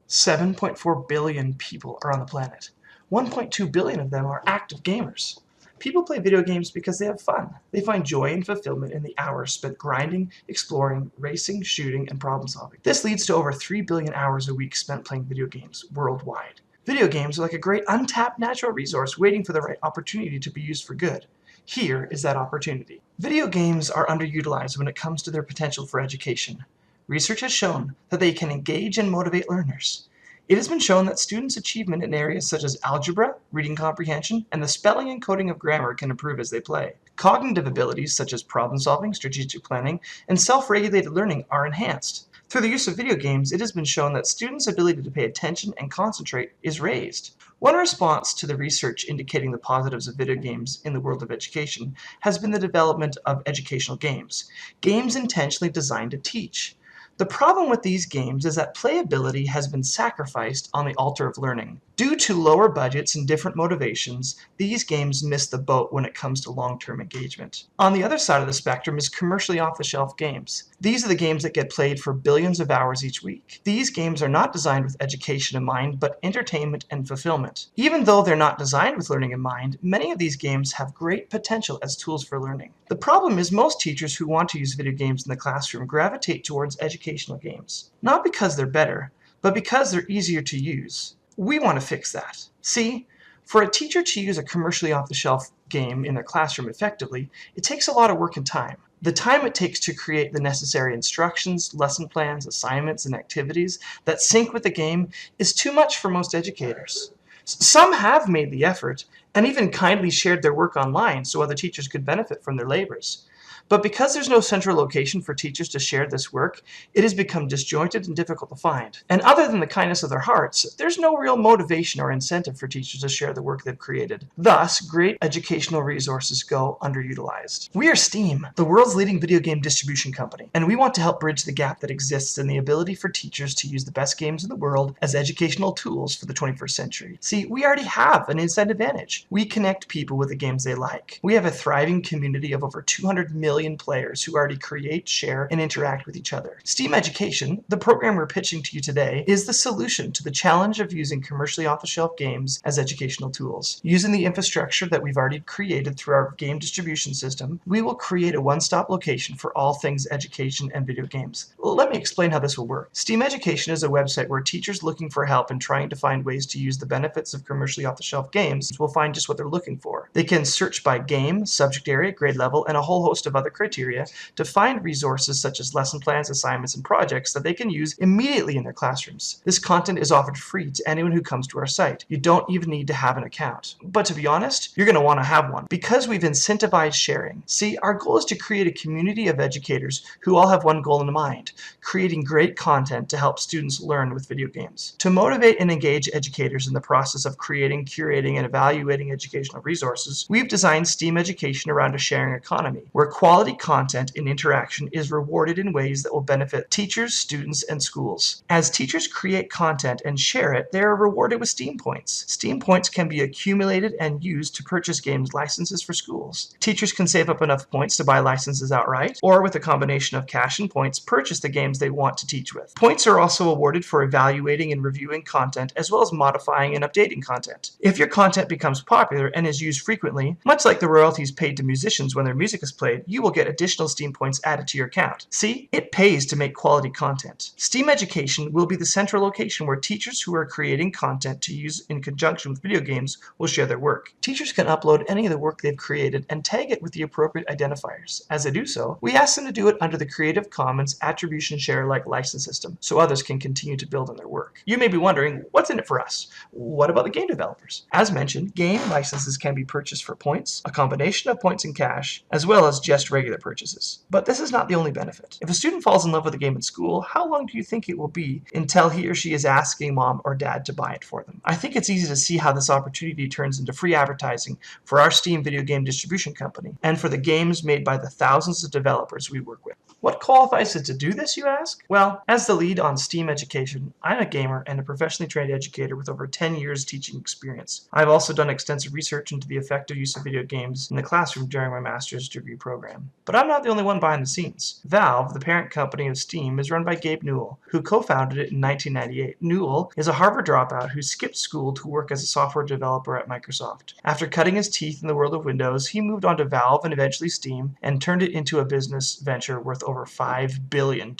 7.4 billion people are on the planet. 1.2 billion of them are active gamers. People play video games because they have fun. They find joy and fulfillment in the hours spent grinding, exploring, racing, shooting, and problem solving. This leads to over 3 billion hours a week spent playing video games worldwide. Video games are like a great untapped natural resource waiting for the right opportunity to be used for good. Here is that opportunity. Video games are underutilized when it comes to their potential for education. Research has shown that they can engage and motivate learners. It has been shown that students' achievement in areas such as algebra, reading comprehension, and the spelling and coding of grammar can improve as they play. Cognitive abilities such as problem solving, strategic planning, and self-regulated learning are enhanced. Through the use of video games, it has been shown that students' ability to pay attention and concentrate is raised. One response to the research indicating the positives of video games in the world of education has been the development of educational games, games intentionally designed to teach. The problem with these games is that playability has been sacrificed on the altar of learning. Due to lower budgets and different motivations, these games miss the boat when it comes to long-term engagement. On the other side of the spectrum is commercially off-the-shelf games. These are the games that get played for billions of hours each week. These games are not designed with education in mind, but entertainment and fulfillment. Even though they're not designed with learning in mind, many of these games have great potential as tools for learning. The problem is most teachers who want to use video games in the classroom gravitate towards educational games. Not because they're better, but because they're easier to use. We want to fix that. See, for a teacher to use a commercially off-the-shelf game in their classroom effectively, it takes a lot of work and time. The time it takes to create the necessary instructions, lesson plans, assignments, and activities that sync with the game is too much for most educators. Some have made the effort and even kindly shared their work online so other teachers could benefit from their labors. But because there's no central location for teachers to share this work, it has become disjointed and difficult to find. And other than the kindness of their hearts, there's no real motivation or incentive for teachers to share the work they've created. Thus, great educational resources go underutilized. We are Steam, the world's leading video game distribution company, and we want to help bridge the gap that exists in the ability for teachers to use the best games in the world as educational tools for the 21st century. See, we already have an inside advantage. We connect people with the games they like. We have a thriving community of over 200 million players who already create, share, and interact with each other. STEAM Education, the program we're pitching to you today, is the solution to the challenge of using commercially off-the-shelf games as educational tools. Using the infrastructure that we've already created through our game distribution system, we will create a one-stop location for all things education and video games. Let me explain how this will work. STEAM Education is a website where teachers looking for help and trying to find ways to use the benefits of commercially off-the-shelf games will find just what they're looking for. They can search by game, subject area, grade level, and a whole host of other criteria to find resources such as lesson plans, assignments, and projects that they can use immediately in their classrooms. This content is offered free to anyone who comes to our site. You don't even need to have an account. But to be honest, you're going to want to have one because we've incentivized sharing. See, our goal is to create a community of educators who all have one goal in mind, creating great content to help students learn with video games. To motivate and engage educators in the process of creating, curating, and evaluating educational resources, we've designed STEAM Education around a sharing economy, where quality content and interaction is rewarded in ways that will benefit teachers, students, and schools. As teachers create content and share it, they are rewarded with STEAM points. STEAM points can be accumulated and used to purchase games licenses for schools. Teachers can save up enough points to buy licenses outright, or with a combination of cash and points, purchase the games they want to teach with. Points are also awarded for evaluating and reviewing content, as well as modifying and updating content. If your content becomes popular and is used frequently, much like the royalties paid to musicians when their music is played, you will get additional STEAM points added to your account. See, it pays to make quality content. STEAM Education will be the central location where teachers who are creating content to use in conjunction with video games will share their work. Teachers can upload any of the work they've created and tag it with the appropriate identifiers. As they do so, we ask them to do it under the Creative Commons Attribution Share-alike license system so others can continue to build on their work. You may be wondering, what's in it for us? What about the game developers? As mentioned, game licenses can be purchased for points, a combination of points and cash, as well as just regular purchases. But this is not the only benefit. If a student falls in love with a game in school, how long do you think it will be until he or she is asking mom or dad to buy it for them? I think it's easy to see how this opportunity turns into free advertising for our Steam video game distribution company and for the games made by the thousands of developers we work with. What qualifies it to do this, you ask? Well, as the lead on STEAM education, I'm a gamer and a professionally trained educator with over 10 years teaching experience. I've also done extensive research into the effective use of video games in the classroom during my master's degree program. But I'm not the only one behind the scenes. Valve, the parent company of Steam, is run by Gabe Newell, who co-founded it in 1998. Newell is a Harvard dropout who skipped school to work as a software developer at Microsoft. After cutting his teeth in the world of Windows, he moved on to Valve and eventually Steam and turned it into a business venture worth over $5 billion.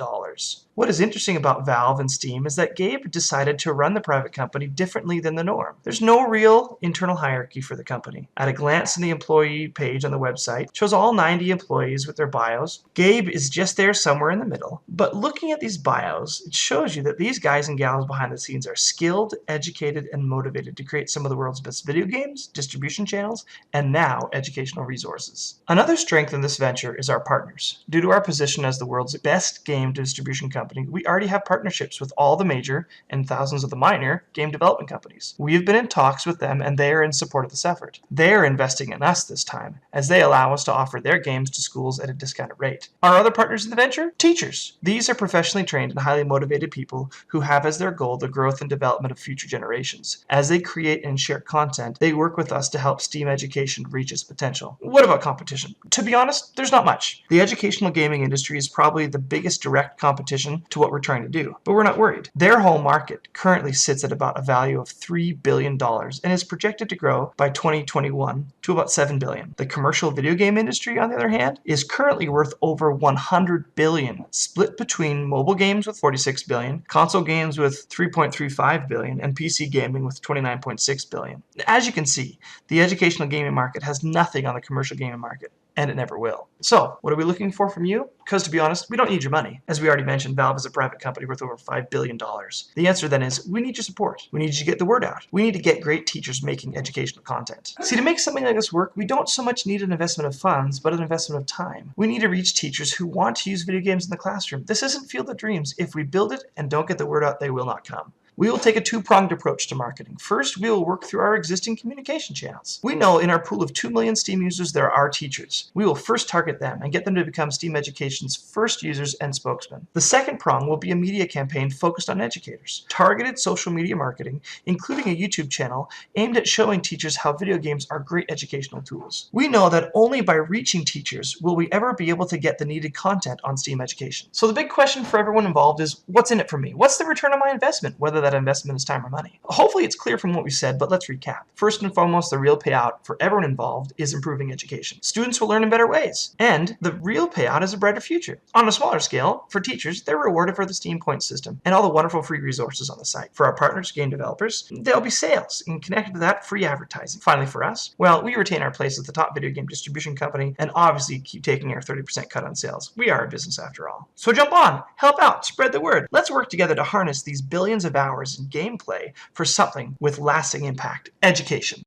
What is interesting about Valve and Steam is that Gabe decided to run the private company differently than the norm. There's no real internal hierarchy for the company. At a glance in the employee page on the website, shows all 90 employees with their bios. Gabe is just there somewhere in the middle. But looking at these bios, it shows you that these guys and gals behind the scenes are skilled, educated, and motivated to create some of the world's best video games, distribution channels, and now educational resources. Another strength in this venture is our partners. Due to our position as the world's best game distribution company, we already have partnerships with all the major and thousands of the minor game development companies. We have been in talks with them and they are in support of this effort. They are investing in us this time as they allow us to offer their games to schools at a discounted rate. Our other partners in the venture? Teachers. These are professionally trained and highly motivated people who have as their goal the growth and development of future generations. As they create and share content, they work with us to help STEAM education reach its potential. What about competition? To be honest, there's not much. The educational gaming industry is probably the biggest direct competition to what we're trying to do, but we're not worried. Their whole market currently sits at about a value of $3 billion and is projected to grow by 2021 to about $7 billion. The commercial video game industry, on the other hand, is currently worth over $100 billion, split between mobile games with $46 billion, console games with $3.35 billion, and PC gaming with $29.6 billion. As you can see, the educational gaming market has nothing on the commercial gaming market, and it never will. So, what are we looking for from you? Because to be honest, we don't need your money. As we already mentioned, Valve is a private company worth over $5 billion. The answer then is, we need your support. We need you to get the word out. We need to get great teachers making educational content. See, to make something like this work, we don't so much need an investment of funds, but an investment of time. We need to reach teachers who want to use video games in the classroom. This isn't Field of Dreams. If we build it and don't get the word out, they will not come. We will take a two-pronged approach to marketing. First, we will work through our existing communication channels. We know in our pool of 2 million STEAM users there are teachers. We will first target them and get them to become STEAM education's first users and spokesmen. The second prong will be a media campaign focused on educators. Targeted social media marketing, including a YouTube channel aimed at showing teachers how video games are great educational tools. We know that only by reaching teachers will we ever be able to get the needed content on STEAM education. So the big question for everyone involved is, what's in it for me? What's the return on my investment, whether that investment is time or money? Hopefully it's clear from what we said, but let's recap. First and foremost, the real payout for everyone involved is improving education. Students will learn in better ways, and the real payout is a brighter future. On a smaller scale, for teachers, they're rewarded for the STEAM points system and all the wonderful free resources on the site. For our partners, game developers, there'll be sales, and connected to that, free advertising. Finally, for us, well, we retain our place as the top video game distribution company and obviously keep taking our 30% cut on sales. We are a business after all. So jump on, help out, spread the word. Let's work together to harness these billions of hours in gameplay for something with lasting impact: education.